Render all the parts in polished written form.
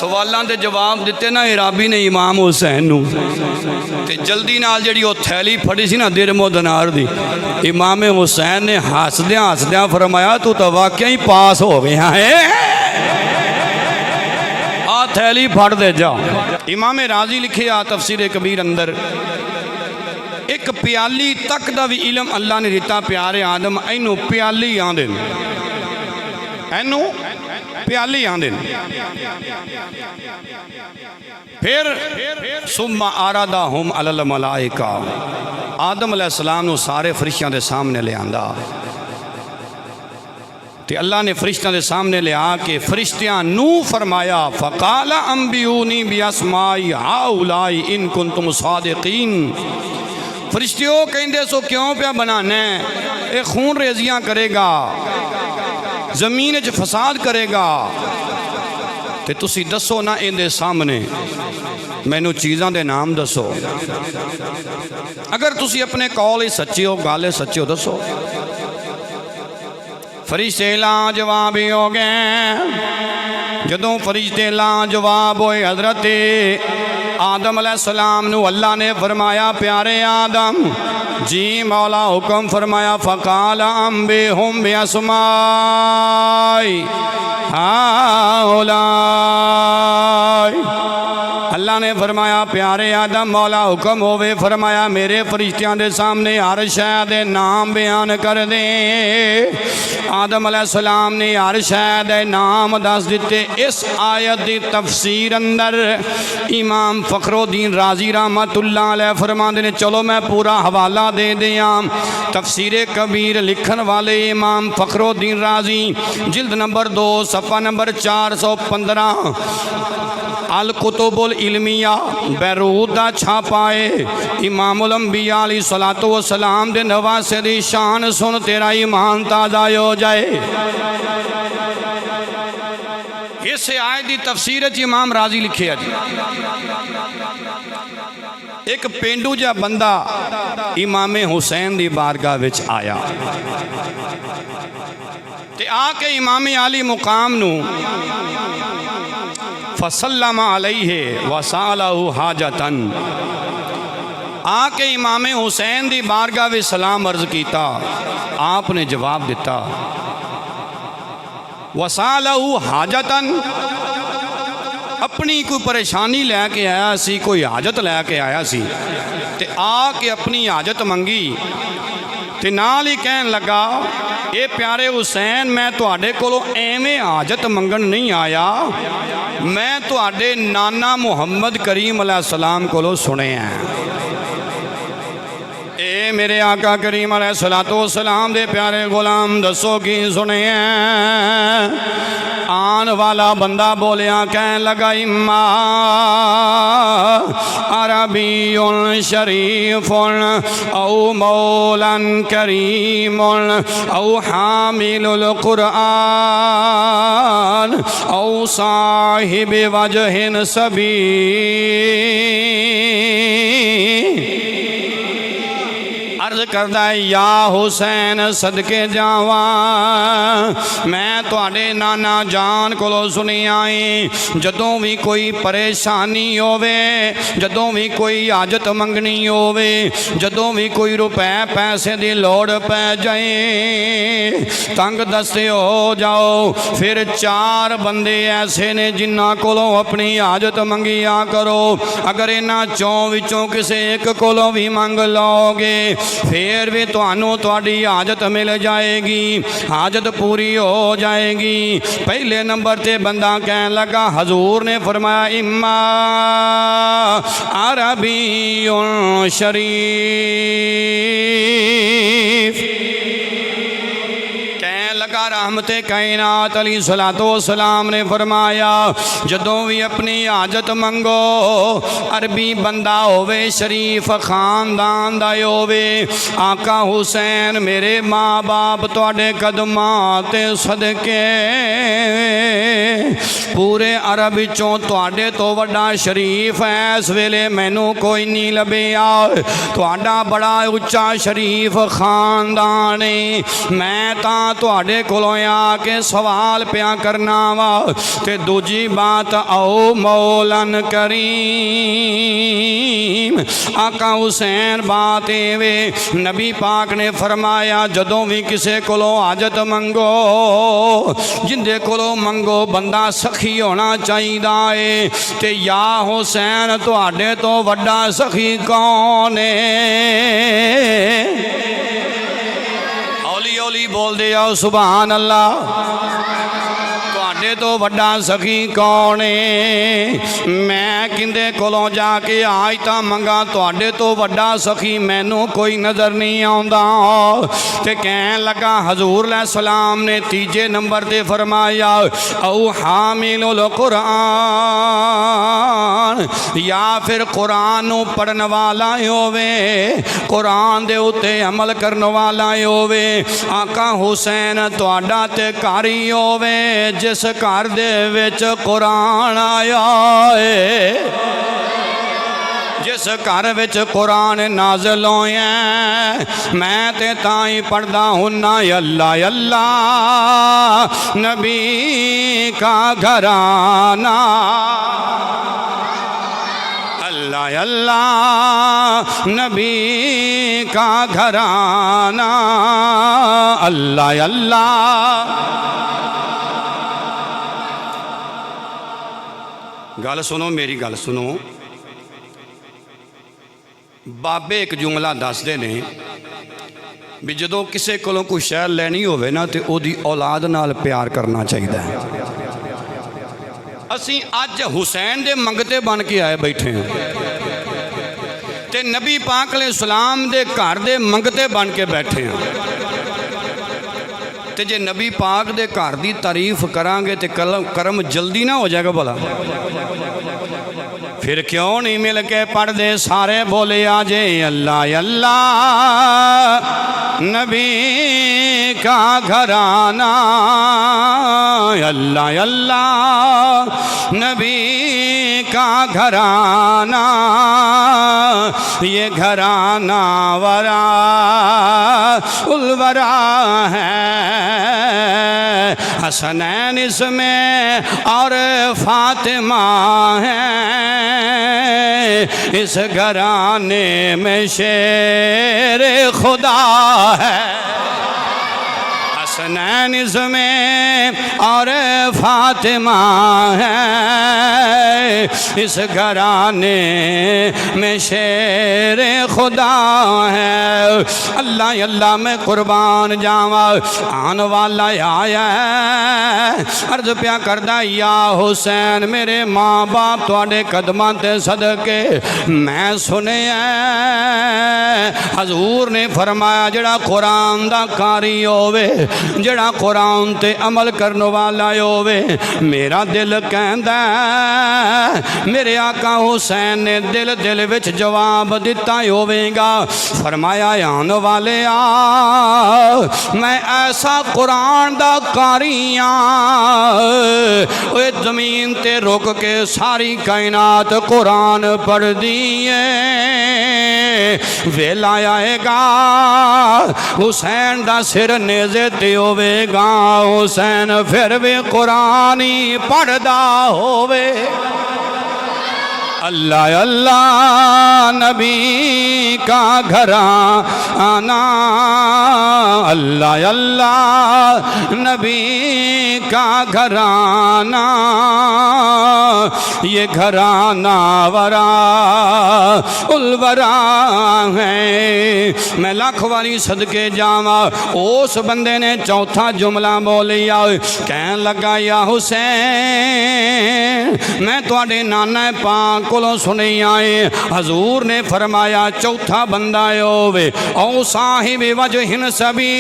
सवालों के जवाब दिते ना इराबी ने इमाम हुसैन नूं ते जल्दी नाल जिहड़ी वो थैली फड़ी सी ना दिरमो दनार दी, इमाम हुसैन ने हसद्या हसद्या फरमाया तू तो वाकई ही पास हो गया है, आ थैली फड़ दे जा। इमाम राजी लिखे आ तफसीर कबीर अंदर, एक प्याली तक का भी इलम अल्लाह ने दिता प्यारे आदम, इनू प्याली आंदे, इनू प्याली आंदे। फिर सुम्मा आरादा हुम अलल मलाइका, आदम अलैहिस्सलाम नू सारे फरिश्तियां दे सामने ले आंदा ते अल्लाह ने फरिश्तियां दे सामने लिया के फरिश्तियां नू फरमाया फ़क़ाला अंबियूनी बिअस्माई हाउलाई इन कुंतुम सादिकीन। फरिश्तियों कहते सो क्यों पिया बनाना है, ये खून रेजियाँ करेगा, जमीन च फसाद करेगा, ते तुसी दसो ना इहदे सामने मैनू चीज़ां दे नाम दसो, अगर तुसी अपने कौल ही सच्चे हो गल सच्चे हो दसो। फरिश्ते लाजवाब ही हो गए। जदों फरिश्ते लाजवाब होए हजरत आदम अलैहिस्सलाम नू अल्लाह ने फरमाया प्यारे आदम जी मौला हुक्म फरमाया फ़क़ाल अंबिहुम बिअस्माई हाउलाई। अल्लाह ने फरमाया प्यारे आदम मौला हुक्म होवे फरमाया मेरे फरिश्तियां दे सामने हर शै दे नाम बयान कर दे। आदम अलैहिस्सलाम ने हर शै दे नाम दस दिते। इस आयत दी तफसीर अंदर इमाम फ़खरुद्दीन राजी रहमतुल्लाह अलैह फरमाते ने, चलो मैं पूरा हवाला दे दियाँ। तफसीर कबीर लिखन वाले इमाम फ़खरुद्दीन राजी जिल्द नंबर 2 सफ़ा नंबर 415 अल कुतुबुल इल्मिया बैरूत दा छापाए इमामुल अंबिया अलैहिस्सलातु वस्सलाम दे नवासे दी शान सुन तेरा ईमान ताज़ा हो जाए। इस आयत दी तफसीर च इमाम राजी लिखे जी, एक पेंडू जा बंदा इमाम हुसैन दी बारगाह विच आया ते आके इमाम आली मुकाम नू फसल्लमा अलैहि वसालहु हाजतन, आके इमाम हुसैन दी बारगाह विच सलाम अर्ज किया। आपने जवाब दिता वसालहु हाजतन, अपनी कोई परेशानी लैके आया सी, कोई हाजत लैके आया सी ते आके अपनी हाजत मंगी ते नाल ही कहन लगा ये प्यारे हुसैन मैं तुहाडे कोलों एवें हाजत मंगन नहीं आया, मैं तुहाडे नाना मुहम्मद करीम अलैहिस्सलाम कोलों सुनिया ए मेरे आका करीम अलैहिस्सलाम दे प्यारे गुलाम दसो की सुनिया। आन वाला बंदा बोलिया कहन लगा इम्मा अरबियुन शरीफुन औ मौलन करीमुन औ हामिलुल कुरआन औ साहिब वजहिन सबी। अर्ज करदा या हुसैन सदके जावा मैं तुहाडे नाना जान कोलों सुनी आई, जदों भी कोई परेशानी होवे, जदों भी कोई हाजत मंगनी होवे, जदों भी कोई रुपए पैसे की लोड़ पै जाए तंग दस्ते हो जाओ, फिर 4 बंदे ऐसे ने जिन्हां कोलों अपनी हाजत मंगिया करो। अगर इन्हां चों विचों किसी एक कोलों भी मंग लोगे फिर भी तुहानू तुहाडी हाजत मिल जाएगी, हाजत पूरी हो जाएगी। पहले नंबर ते बंदा कहन लगा हजूर ने फरमाया इम्मा अरबियुन शरीफ। लगा रहमते कायनात अलैहिस्सलातु वस्सलाम ने फरमाया जदों भी अपनी हाजत मंगो अरबी बंदा होवे शरीफ खानदान दा होवे। आका हुसैन मेरे माँ बाप तुहाडे कदमां ते सदके पूरे अरब विचों तुहाडे तो वड्डा शरीफ है इस वेले मैनू कोई नहीं लभेया, तुहाडा बड़ा उच्चा शरीफ खानदान है। मैं तां तुहाडे कोलों मैं आके सवाल पिया करना वा। ते दूजी बात आओ मौलन करीम आका हुसैन बात एवे नबी पाक ने फरमाया जदों भी किसे कोलों हाजत मंगो जिंदे कोलों मंगो बंदा सखी होना चाहिदा है। ते या हुसैन तुहाडे तो वड्डा सखी कौन है? हौली हौली बोल दे जाओ सुभान अल्लाह। तो वड्डा सखी कौन है? मैं किंदे कोलों जाके आज ता मंगा तुहाडे तो वड्डा सखी मैनू कोई नज़र नहीं आउंदा। ते कहन लगा हजूर सलाम ने तीजे नंबर ते फरमाया औ हामिलुल कुरान या फिर कुरान नू पढ़न वाला होवे कुरान दे उत्ते अमल करन वाला होवे। आका हुसैन तुहाडा ते घर ही होवे जिस घर दे विच कुरान आया है जिस घर विच कुरान नाज़िल होया। मैं ते ताई पढ़दा हुन्ना अल्लाह अल्लाह नबी का घराना अल्लाह अल्लाह नबी का घराना अल्लाह अल्लाह। गल सुनो मेरी गल सुनो। बाबे एक जुमला दसदे ने भी जदों किसी कोलों कोई शै लैनी होवे ना तो ओदी औलाद नाल प्यार करना चाहिए। असी अज हुसैन दे मंगते बन के आए बैठे हैं ते नबी पाक अलैहिस्सलाम दे घर दे मंगते बन के बैठे हैं। ते जे नबी पाक दे घर दी तारीफ करांगे तो कर्म जल्दी ना हो जाएगा भला। फिर क्यों नहीं मिल के पढ़ते सारे बोले आजे अल्लाह अल्लाह नबी का घराना अल्लाह अल्लाह नबी का घराना। ये घराना वरा उलवरा है हसनैन इसमें और फातिमा है। इस घराने में शेर खुदा है हसनैन इसमें और फातिमा है। इस घराने में शेर खुदा है। अल्लाह अल्लाह में कुर्बान जावा आन वाला आया अर्ज प्या करदा या हुसैन मेरे माँ बाप तुहाडे कदमां ते सदके मैं सुनिया हजूर ने फरमाया जड़ा कुरान दा कारी होवे जड़ा कुरान ते अमल करने वाला होवे मेरा दिल कहंदा मेरे आका हुसैन ने दिल दिल विच जवाब दिता होवेगा। फरमाया आने वाले आ मैं ऐसा कुरान दा कारी हाँ जमीन ते रुक के सारी कायनात कुरान पढ़ दिए। वेला आएगा हुसैन दा सिर नेज़े ते होवेगा हुसैन फिर भी कुरान ही पढ़दा होवे। अल्लाह अल्लाह नबी का घराना अल्लाह अल्लाह नबी का घराना। ये घराना वरा उलवरा है। मैं लाख वाली सदके जावा उस बंदे ने चौथा जुमला बोलिया कहन लगा या हुसैन मैं तुहाडे नाना पाक कोलों सुनी आए हजूर ने फरमाया चौथा बंदा होवे औ साहिब वजहिन सबी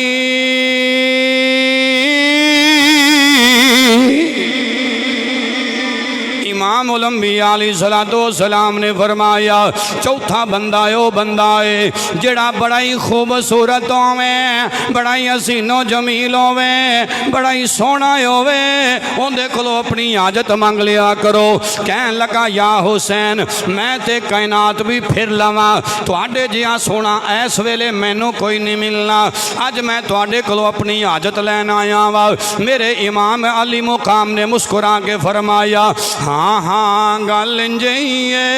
इमाम उलंबिया अलैहिस्सलाम ने फरमाया चौथा बंदा ओ बंदा है जेड़ा बड़ा ही खूबसूरत होवे, बड़ा ही हसीनो जमील होवे, बड़ा ही सोहना होवे, उहदे कोलों अपनी हाजत मंग लिया करो। कहन लगा या हुसैन मैं ते कायनात भी फिर लवां, तुहाडे जिहा सोहना इस वेले मैनू कोई नहीं मिलना। अज मैं तुहाडे कोलों अपनी हाजत लैन आया वा। मेरे इमाम अली मुकाम ने मुस्कुरा के फरमाया हाँ हाँ गल इंजई है,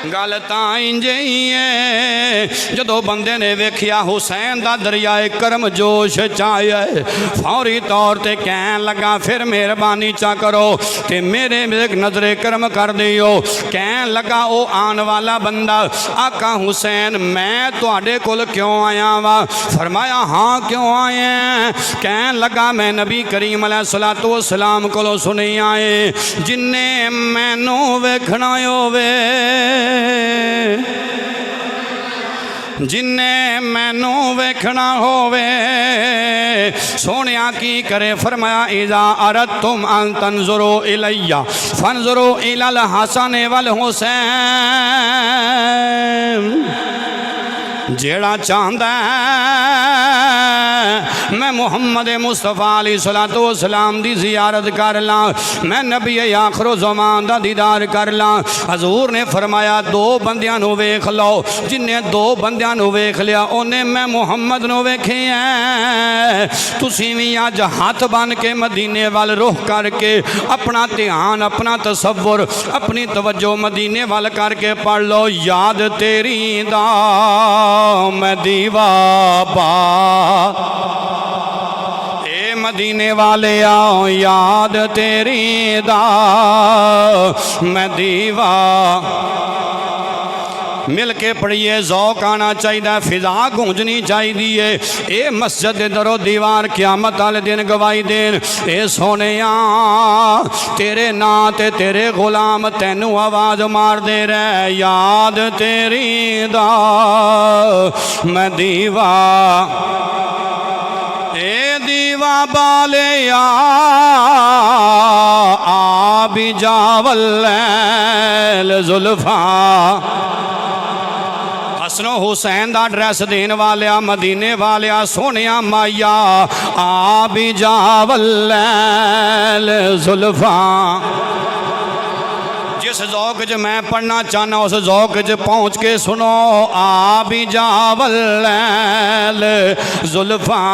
गल तां इंज ही है। जदों बंदे ने वेखिया हुसैन दा दरियाए करम जोश चाया फौरी तौर ते कहन लगा फिर मेहरबानी चा करो ते मेरे नजरे करम कर दियो। कहन लगा ओ आन वाला बंदा आका हुसैन मैं तुहाडे कोल क्यों आया वा? फरमाया हाँ क्यों आए? कहन लगा मैं नबी करीम अलैहिस्सलातु वस्सलाम कोलों सुनिया है जिन्ने मैनू वेखना होवे, जिन्ने मैनू वेखना होवे सोनिया की करे? फरमाया इज़ा अरदतुम अन तंजुरू इलैया फंजुरू इलल हसन वल हुसैन। जेड़ा चाहता मैं मुहम्मद मुस्तफा अलैहिस्सलातु वस्सलाम दी जियारत कर ला, मैं नबी आखिर ज़मान दा दीदार कर ला। हजूर ने फरमाया दो बंदियां नू वेख लो, जिन्हें दो बंदियां नू वेख लिया उन्हें मैं मुहम्मद नू वेखे है। तुसीं भी अज हाथ बन के मदीने वाल रुख करके अपना ध्यान अपना तसव्वुर अपनी तवज्जो मदीने वाल करके पढ़ लो याद तेरी दा मैं दीवा बा। ए मदीने वाले आओ याद तेरी दा मैं दीवा। मिल के पढ़िए ज़ौक आना चाहिए, फिजा गूंजनी चाहिए। ये मस्जिद दरो दीवार क्यामत वाले दिन गवाही देन ए सोने तेरे ना ते तेरे गुलाम तेनू आवाज़ मार दे रहे याद तेरी दा मैं दीवा। ए दीवा बाले आ भी जावल जुल्फा। हसनो हुसैन दा ड्रैस देन वालिया मदीने वालिया सोनिया माया आ भी जावल जुल्फा। जिस ज़ौक च मैं पढ़ना चाहना उस ज़ौक च पहुँच के सुनो आ भी जावल जुल्फा।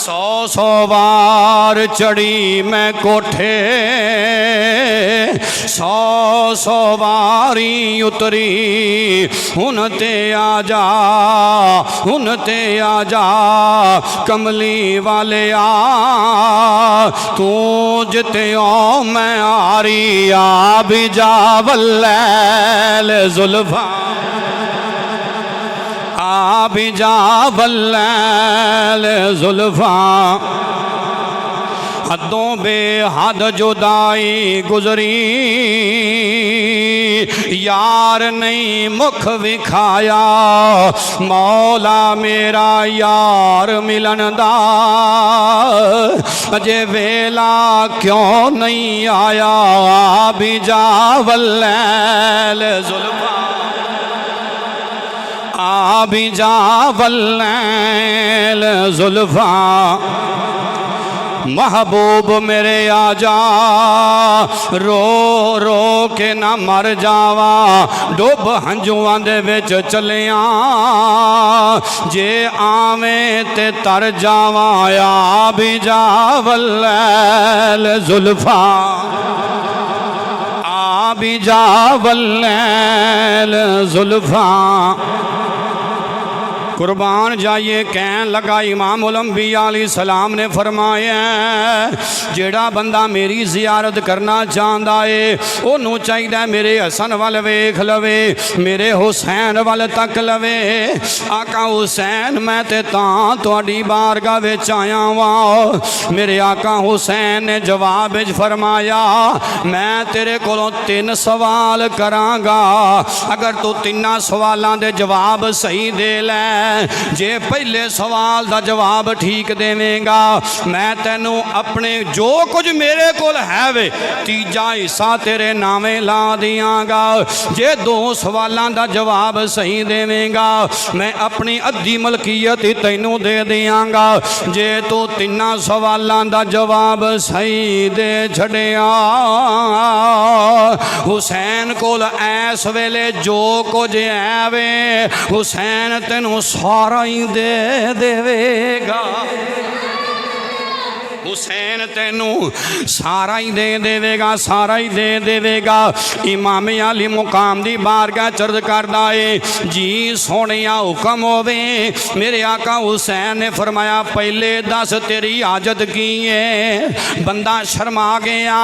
सौ सौ बार चढ़ी मैं कोठे सौ सौ बारी उतरी हुन ते आजा हुन ते आजा कमली वाले आ तू जिते ओ मैं आरी आ भी जावल जुल्फा आ भी जावल जुल्फा। हदों बेहद जुदाई गुजरी यार नहीं मुख विखाया मौला मेरा यार मिलन दा अजे वेला क्यों नहीं आया आ भी जावल जुल्फा आ भी जावल जुल्फा। महबूब मेरे आजा रो रो के ना मर जावा डुब हंजुआं दे विच चलिया जे आवें ते तर जावा आ भी जावल जुल्फा आ भी जावल जुल्फा। कुर्बान जाइए कहन लगा इमाम उलंबिया अलैहिस्सलाम ने फरमाया जेड़ा बंदा मेरी जियारत करना चाहता है उन्होंने चाहिए मेरे हसन वाल वेख लवे मेरे हुसैन वाल तक लवे। आका हुसैन मैं ते तां तुहाडी बारगाह विच आया वां। मेरे आका हुसैन ने जवाब विच फरमाया मैं तेरे कोलों 3 सवाल करांगा अगर तू 3 सवालों के जवाब सही दे लै जे पहले सवाल का जवाब ठीक देवेगा मैं तेनू अपने जो कुछ मेरे कोल है वे तीजा हिस्सा तेरे नामे ला दियांगा। जे दो सवालों का जवाब सही देवेगा मैं अपनी अद्धी मलकीयत ही तैनू दे दियांगा। जे तू तिन्ना सवालों का जवाब सही दे छड़िया हुसैन कोल ऐस वेले जो कुछ है वे हुसैन तेनू सारा ही दे देवेगा। हुसैन तेनू सारा ही दे देवेगा, सारा ही दे देवेगा। इमाम अली मुकाम दी बारगाह चर्ज करदा है जी सोनिया हुक्म होवे। मेरे आका हुसैन ने फरमाया पहले दस तेरी हाजत की है। बंदा शर्मा गया,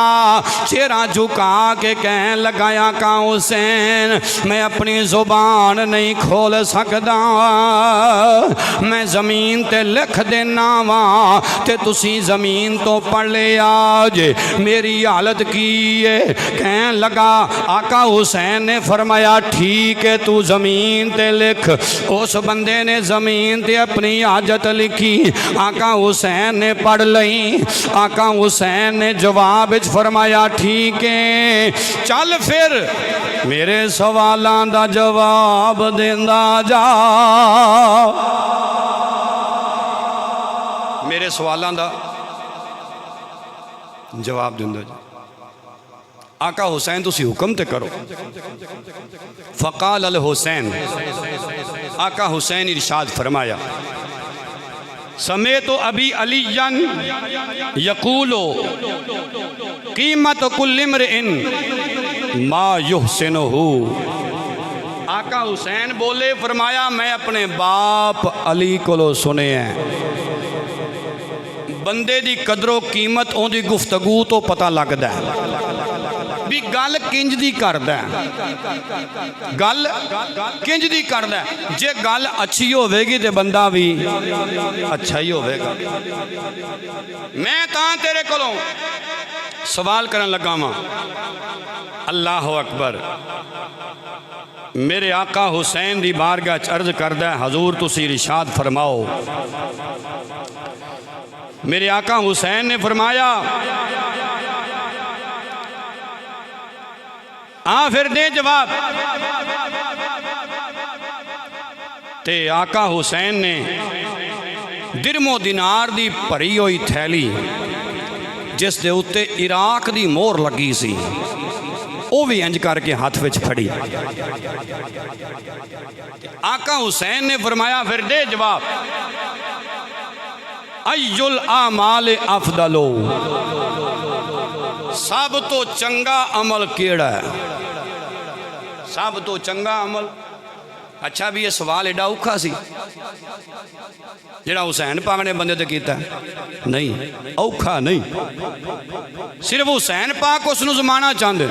चेहरा झुका के कह लगाया का हुसैन मैं अपनी जुबान नहीं खोल सकदा, मैं जमीन ते लिख देना वा ते तुसी जमीन तो पढ़ ले आज मेरी हालत की है। कह लगा आका हुसैन ने फरमाया ठीक है तू जमीन ते लिख। उस बंदे ने जमीन ते अपनी हाजत लिखी, आका हुसैन ने पढ़ ली। आका हुसैन ने जवाब विच फरमाया ठीक है चल फिर मेरे सवालों का जवाब देंदा जा। मेरे सवालों का जवाब देंदा जी। आका हुसैन तुसी हुक्म ते करो। फ़क़ाल अल हुसैन, आका हुसैन इरशाद फरमाया समेतो अबी अलीयन यकूलो कीमत कुल्ल इम्रिइन मा युहसिनुहु। आका हुसैन बोले फरमाया मैं अपने बाप अली कोलो सुने हैं बंदे दी कदरों कीमत उहदी गुफ्तगू तो पता लगदा है भी गल किंज दी करदा है, गल किंज दी करदा है। जे गल अच्छी होवेगी तो बंदा भी अच्छा ही होवेगा। मैं तां तेरे कोलों सवाल करन लगा वां। अल्लाह अकबर। मेरे आका हुसैन दी बारगाह च अर्ज करदा है हजूर तुसी इरशाद फरमाओ। मेरे आका हुसैन ने फरमाया हाँ फिर दे जवाब। ते आका हुसैन ने दिरमो दिनार दी भरी हुई थैली जिस दे उत्ते इराक दी मोहर लगी सी वो भी इंज करके हाथ विच फड़ी। आका हुसैन ने फरमाया फिर दे जवाब। अय्युल आमाल अफदलो, सब तो चंगा अमल केड़ा है? सब तो चंगा अमल। अच्छा भी ये सवाल एडा औखा सी जेड़ा हुसैन पाक ने बंदे ते कीता? नहीं, औखा नहीं। सिर्फ हुसैन पाक उसनू जमाना चाहते।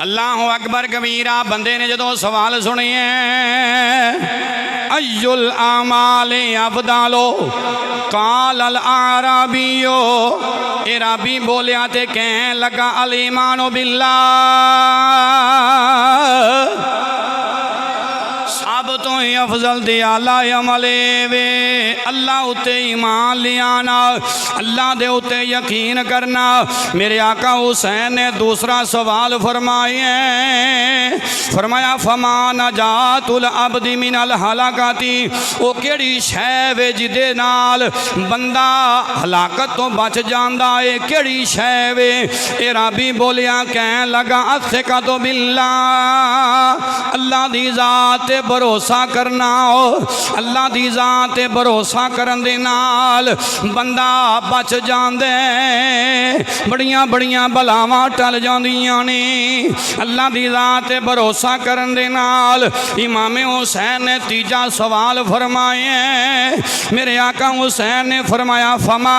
अल्लाह अकबर कबीरा। बंदे ने जदों सवाल सुनिए अय्युल आमाले अफदालो काल अल आराबियो, इराबी बोलिया ते कह लगा अल ईमानो बिल्लाह, सब तो ही अफजल दे आला अमले वे अल्लाह उते ईमान ले आना, अल्लाह दे उते यकीन करना। मेरे आका हुसैन ने दूसरा सवाल फरमाया फमा नजातुल अब्दी मिनल हलाकती, वो केड़ी शै वे जिदे नाल बंदा हलाकत तो बच जांदा है? केड़ी शै वे? ए राबी बोलिया कह लगा अस्सिका तो बिल्ला, अल्लाह दी जात ते भरोसा करना। अल्लाह दी जात ते भरोसा करन दे नाल बंदा बच जांदा है, बड़ियां बड़ियां बलावां टल जांदियां ने। अल्लाह दी जात ते भरोसा करन दे नाल इमाम हुसैन ने तीजा सवाल फरमाया। मेरे आका हुसैन ने फरमाया फमा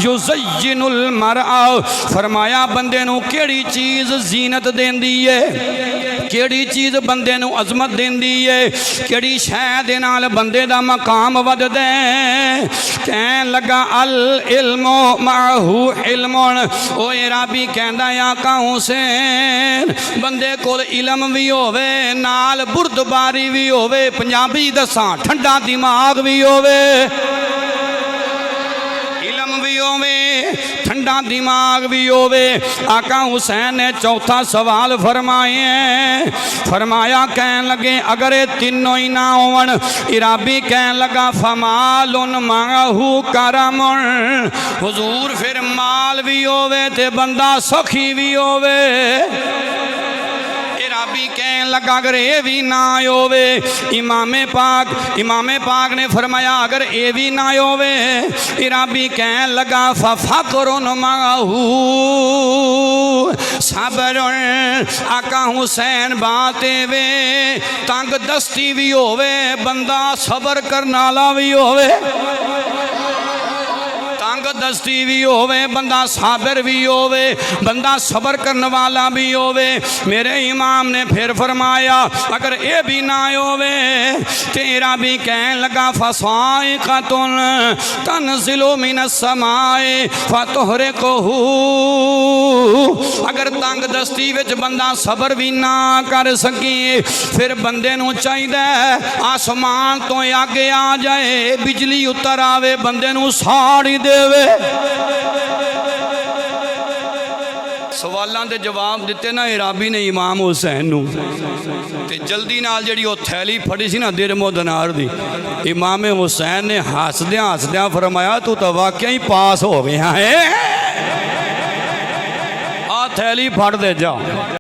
युज़य्यिनुल मरअ, फरमाया बंदे नू केड़ी चीज़ जीनत देंदी है? ਕਿਹੜੀ ਚੀਜ਼ ਬੰਦੇ ਨੂੰ ਅਜ਼ਮਤ ਦਿੰਦੀ ਏ, ਕਿਹੜੀ ਸ਼ੈ ਦੇ ਨਾਲ ਬੰਦੇ ਦਾ ਮਕਾਮ ਵੱਧਦਾ ਹੈ। ਕਹਿਣ ਲੱਗਾ ਅਲ ਇਲਮੋ ਮਾਹੂ ਇਲਮੁਨ, ਓਏ ਰਾਬੀ ਕਹਿੰਦਾ ਆਕਾ ਹੁਸੈਨ ਬੰਦੇ ਕੋਲ ਇਲਮ ਵੀ ਹੋਵੇ ਨਾਲ ਬੁਰਦਬਾਰੀ ਵੀ ਹੋਵੇ, ਪੰਜਾਬੀ ਦੱਸਾਂ ਠੰਡਾ ਦਿਮਾਗ ਵੀ ਹੋਵੇ, इलम भी होवे ठंडा दिमाग भी होवे। आका हुसैन ने चौथा सवाल फरमाए, फरमाया कहन लगे अगर ये तीनों ही ना होवन, इराबी कहन लगा फमालुन माहू करमुन, हुजूर फिर माल भी होवे ते बंदा सखी भी होवे। इराबी कहन लगा अगर ये भी ना होवे, इमामे पाक ने फरमाया अगर ये भी ना होवे, इराबी कहन लगा फफकरुन माहू सबरुन, आका हुसैन बाते वे तंग दस्ती भी होवे बंदा सबर करने वाला भी होवे, दस्ती भी होवे बंदा साबिर भी होवे, बंदा सबर करने वाला भी होवे। मेरे इमाम ने फिर फरमाया अगर ये भी ना होवे, तेरा भी कहन लगा फसाइक़तुन तनज़िलु मिनस समाए फतुहरिक़हु, अगर तंग दस्ती विच बंदा सबर भी ना कर सके फिर बंदे नूं चाहिदा आसमान तो आगे आ जाए, बिजली उतर आवे बंदे नूं साड़ ही देवे। सवालों के जवाब दिते ना इराबी ने इमाम हुसैन नूं, ते जल्दी नाल जिहड़ी ओ थैली फड़ी सी ना दिरमो दनार दी, इमाम हुसैन ने हसदियां हसदियां फरमाया तू तो वाकई ही पास हो गया है, आ थैली फड़ दे जा।